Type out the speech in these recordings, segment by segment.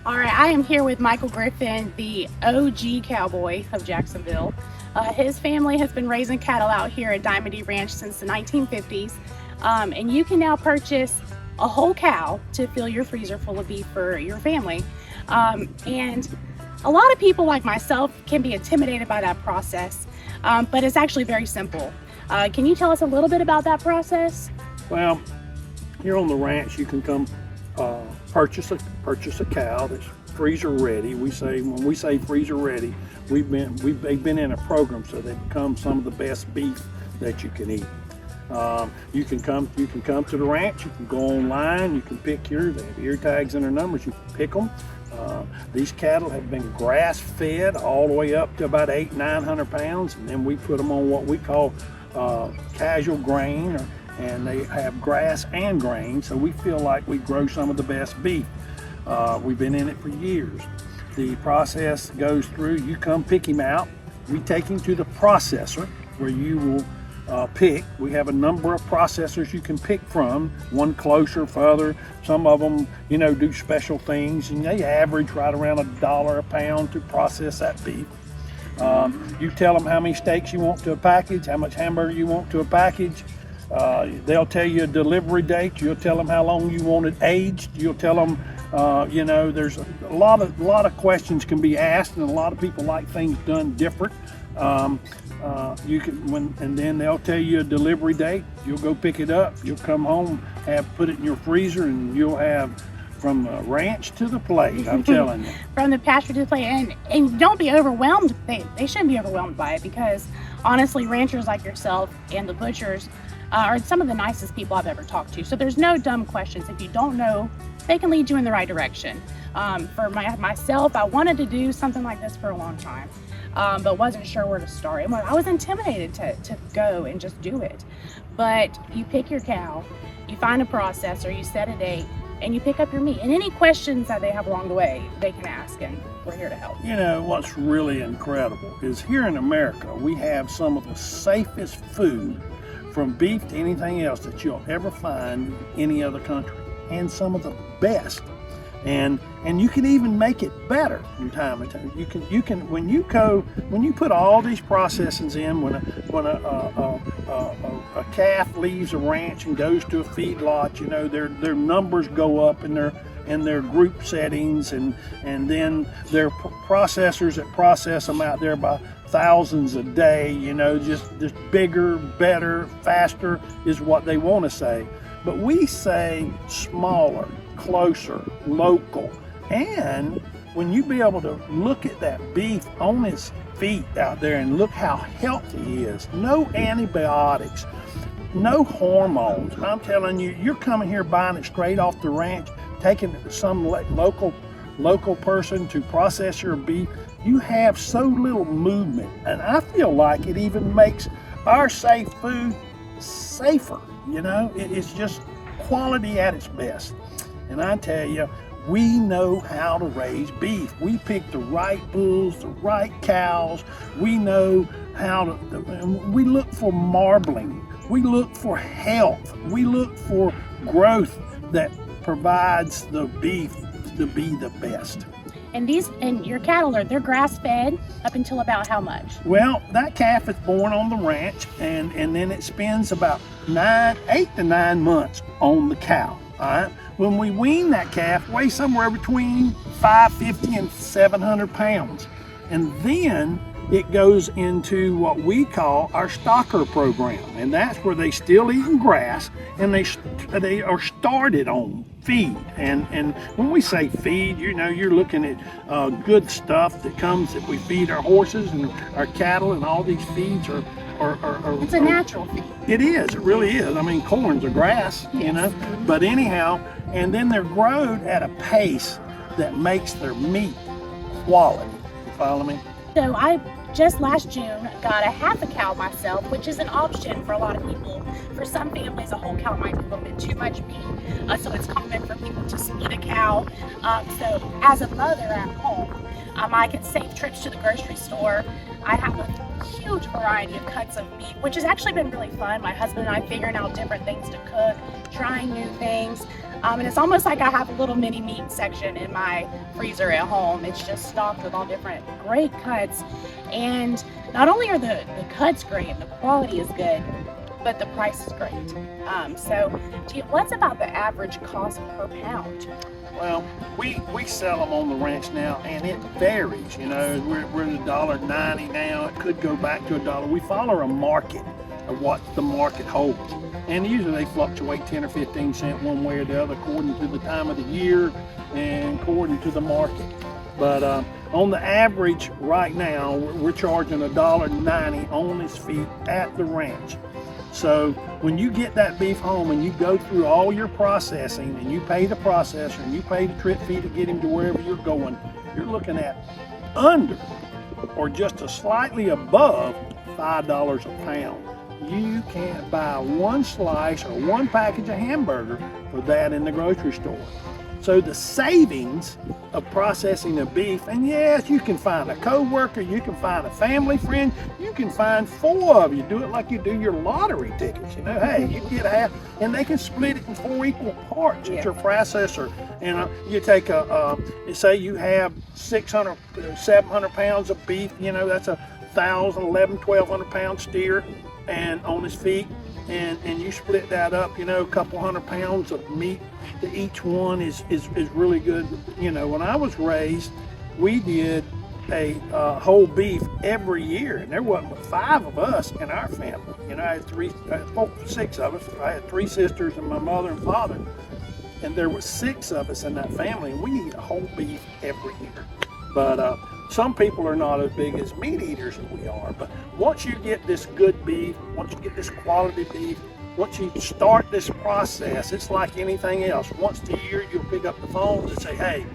All right, I am here with Michael Griffin, the OG cowboy of Jacksonville. His family has been raising cattle out here at Diamond Ranch since the 1950s, and you can now purchase a whole cow to fill your freezer full of beef for your family. And a lot of people like myself can be intimidated by that process, but it's actually very simple. Can you tell us a little bit about that process? Well, here on the ranch, you can come purchase a cow that's freezer ready. When we say freezer ready, they've been in a program so they become some of the best beef that you can eat. You can come to the ranch. You can go online. You can pick yours. They have ear tags and their numbers. You can pick them. These cattle have been grass fed all the way up to about 800-900 pounds, and then we put them on what we call casual grain, and they have grass and grain, so we feel like we grow some of the best beef. We've been in it for years. The process goes through, you come pick him out, we take him to the processor where you will pick. We have a number of processors you can pick from, one closer, further. Some of them, do special things, and they average right around $1 a pound to process that beef. You tell them how many steaks you want to a package, how much hamburger you want to a package. They'll tell you a delivery date. You'll tell them how long you want it aged. You'll tell them, there's a lot of questions can be asked, and a lot of people like things done different. And then they'll tell you a delivery date. You'll go pick it up. You'll come home, put it in your freezer, and you'll have from the ranch to the plate. I'm telling you. From the pasture to the plate, and don't be overwhelmed. They shouldn't be overwhelmed by it, because honestly, ranchers like yourself and the butchers are some of the nicest people I've ever talked to. So there's no dumb questions. If you don't know, they can lead you in the right direction. For myself, I wanted to do something like this for a long time, but wasn't sure where to start. And I was intimidated to go and just do it. But you pick your cow, you find a processor, you set a date, and you pick up your meat. And any questions that they have along the way, they can ask, and we're here to help. What's really incredible is here in America, we have some of the safest food, from beef to anything else, that you'll ever find in any other country, and some of the best. And you can even make it better from time to time. You can when you put all these processes in, when a calf leaves a ranch and goes to a feedlot, their numbers go up in their group settings, and then there are processors that process them out there by thousands a day. Just bigger, better, faster is what they want to say. But we say smaller, closer, local. And when you be able to look at that beef on his feet out there and look how healthy he is, no antibiotics, no hormones. I'm telling you, you're coming here buying it straight off the ranch, taking it to some local person to process your beef. You have so little movement, and I feel like it even makes our safe food safer. It's just quality at its best. And I tell you, we know how to raise beef. We pick the right bulls, the right cows. We know how to, we look for marbling. We look for health. We look for growth that provides the beef to be the best. And your cattle they're grass fed up until about how much? Well, that calf is born on the ranch, and then it spends about 8 to 9 months on the cow. All right. When we wean that calf, weighs somewhere between 550 and 700 pounds, and then it goes into what we call our stocker program, and that's where they still eating grass, and they are started on feed. And when we say feed, you're looking at good stuff that we feed our horses and our cattle, and all these feeds are it's a natural feed. It is. It really is. I mean, corn's a grass, yes. But anyhow, and then they're grown at a pace that makes their meat quality. You follow me? So I just last June got a half a cow myself, which is an option for a lot of people. For some families, a whole cow might be a little bit too much meat, so it's common for people to split a cow. So as a mother at home, I can save trips to the grocery store. I have a huge variety of cuts of meat, which has actually been really fun. My husband and I figuring out different things to cook, trying new things. And it's almost like I have a little mini meat section in my freezer at home. It's just stocked with all different great cuts. And not only are the cuts great and the quality is good, but the price is great. So, gee, what's about the average cost per pound? Well, we sell them on the ranch now, and it varies. You know, we're at $1.90 now. It could go back to $1. We follow a market of what the market holds, and usually they fluctuate 10 or 15 cents one way or the other, according to the time of the year and according to the market. But on the average right now, we're charging $1.90 on this feet at the ranch. So when you get that beef home and you go through all your processing and you pay the processor and you pay the trip fee to get him to wherever you're going, you're looking at under or just a slightly above $5 a pound. You can't buy one slice or one package of hamburger for that in the grocery store. So the savings of processing the beef, and yes, you can find a co-worker, you can find a family friend, you can find 4 of you. Do it like you do your lottery tickets. You know, hey, you get half, and they can split it in 4 equal parts at your processor. And you take say you have 600, 700 pounds of beef. You know, that's 1,000, 1,100, 1,200 pound steer, and on his feet. And you split that up, you know, a couple hundred pounds of meat to each one is really good. You know, when I was raised, we did a whole beef every year, and there wasn't but 5 of us in our family. You know, I had 6 of us. I had 3 sisters and my mother and father, and there were 6 of us in that family, and we eat a whole beef every year. But some people are not as big as meat eaters as we are. But once you get this good beef, once you get this quality beef, once you start this process, it's like anything else. Once a year, you'll pick up the phone and say, hey,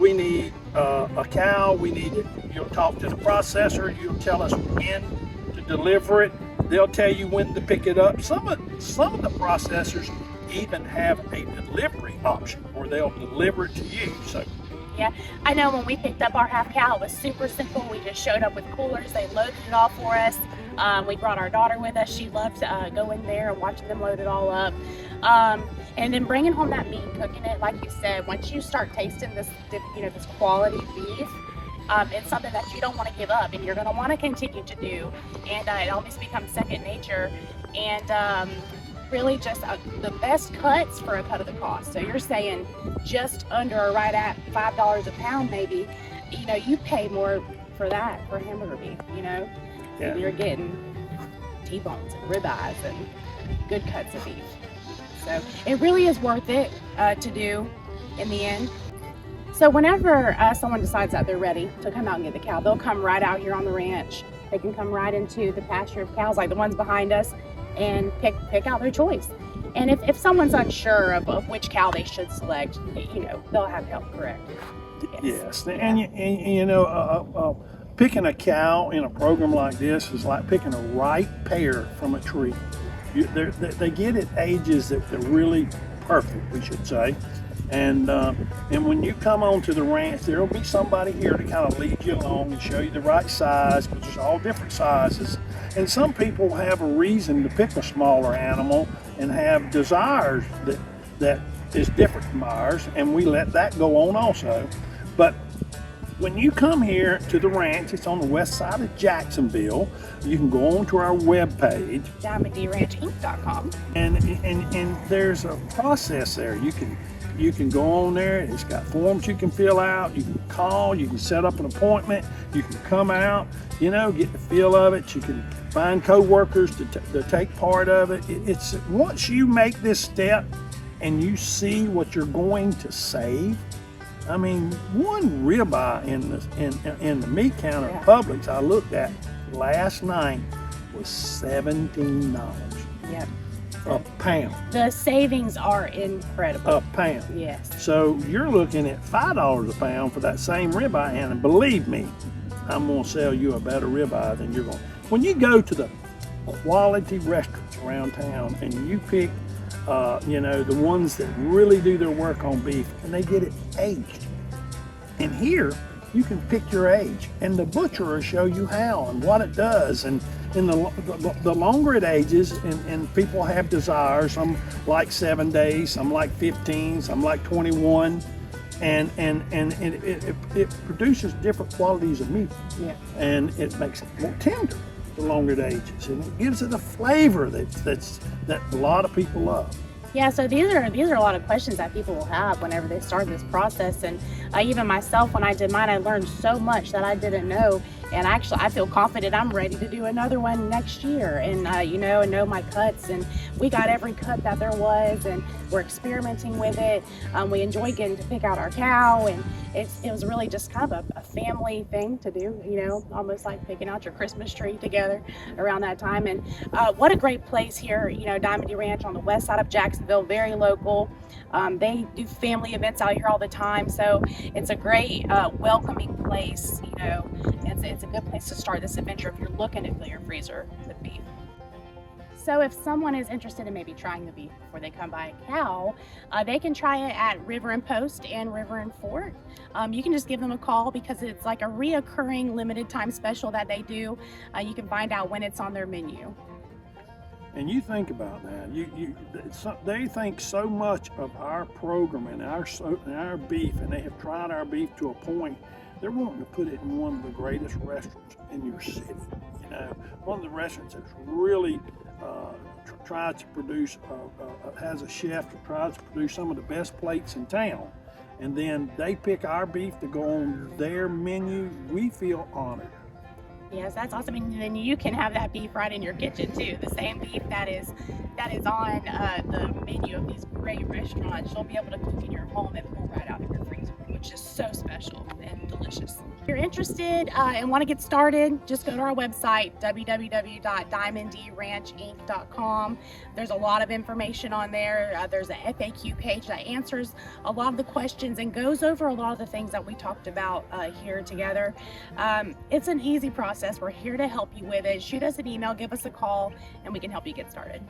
we need a cow. You'll talk to the processor. You'll tell us when to deliver it. They'll tell you when to pick it up. Some of the processors even have a delivery option where they'll deliver it to you. So. Yeah, I know when we picked up our half cow, it was super simple. We just showed up with coolers. They loaded it all for us. We brought our daughter with us. She loved going there and watching them load it all up. And then bringing home that meat and cooking it, like you said, once you start tasting this quality beef, it's something that you don't want to give up, and you're going to want to continue to do. And it almost becomes second nature. And really just the best cuts for a cut of the cost. So you're saying just under or right at $5 a pound, maybe, you know, you pay more for that for hamburger beef, you know. Yeah. You're getting T-bones and ribeyes and good cuts of beef. So it really is worth it to do in the end. So whenever someone decides that they're ready to come out and get the cow, they'll come right out here on the ranch. They can come right into the pasture of cows like the ones behind us and pick out their choice. And if someone's unsure of which cow they should select, you know, they'll have help, correct? Yes. And you know, picking a cow in a program like this is like picking a ripe pear from a tree. They get at ages that they're really perfect, we should say. And when you come onto the ranch, there'll be somebody here to kind of lead you along and show you the right size, because there's all different sizes. And some people have a reason to pick a smaller animal and have desires that is different from ours, and we let that go on also. But when you come here to the ranch, it's on the west side of Jacksonville. You can go on to our webpage, DiamondDRanchInc.com, and there's a process there. You can go on there. It's got forms you can fill out. You can call. You can set up an appointment. You can come out, you know, get the feel of it. You can find co-workers to take part of it. It's once you make this step and you see what you're going to save. I mean, one ribeye in the meat counter at Publix I looked at last night was $17. Yep. A pound. The savings are incredible. A pound. Yes. So you're looking at $5 a pound for that same ribeye, and believe me, I'm going to sell you a better ribeye than you're going. When you go to the quality restaurants around town and you pick, you know, the ones that really do their work on beef, and they get it aged. And here, you can pick your age, and the butcher will show you how and what it does. And in the longer it ages, and people have desires, some like 7 days, some like 15, some like 21, and it produces different qualities of meat. Yeah. And it makes it more tender the longer it ages, and it gives it a flavor that a lot of people love. Yeah, so these are a lot of questions that people will have whenever they start this process, and even myself, when I did mine, I learned so much that I didn't know, and actually I feel confident I'm ready to do another one next year, and and know my cuts, and we got every cut that there was, and we're experimenting with it. We enjoy getting to pick out our cow, and it was really just kind of a family thing to do, almost like picking out your Christmas tree together around that time. And what a great place here, Diamond D Ranch on the west side of Jacksonville, very local. They do family events out here all the time, so it's a great welcoming place. It's a good place to start this adventure if you're looking to fill your freezer with beef. So if someone is interested in maybe trying the beef before they come buy a cow, they can try it at River and Post and River and Fort. You can just give them a call because it's like a reoccurring limited time special that they do. You can find out when it's on their menu. And you think about that. They think so much of our program and our beef, and they have tried our beef to a point. They're wanting to put it in one of the greatest restaurants in your city. One of the restaurants that's really tried to produce, has a chef that tries to produce some of the best plates in town. And then they pick our beef to go on their menu. We feel honored. Yes, that's awesome. And then you can have that beef right in your kitchen too. The same beef that is on the menu of these great restaurants, you'll be able to cook in your home and pull right out of your freezer, which is so special and delicious. If you're interested and want to get started, just go to our website, www.diamonddrancinc.com. There's a lot of information on there. There's a FAQ page that answers a lot of the questions and goes over a lot of the things that we talked about here together. It's an easy process. We're here to help you with it. Shoot us an email, give us a call, and we can help you get started.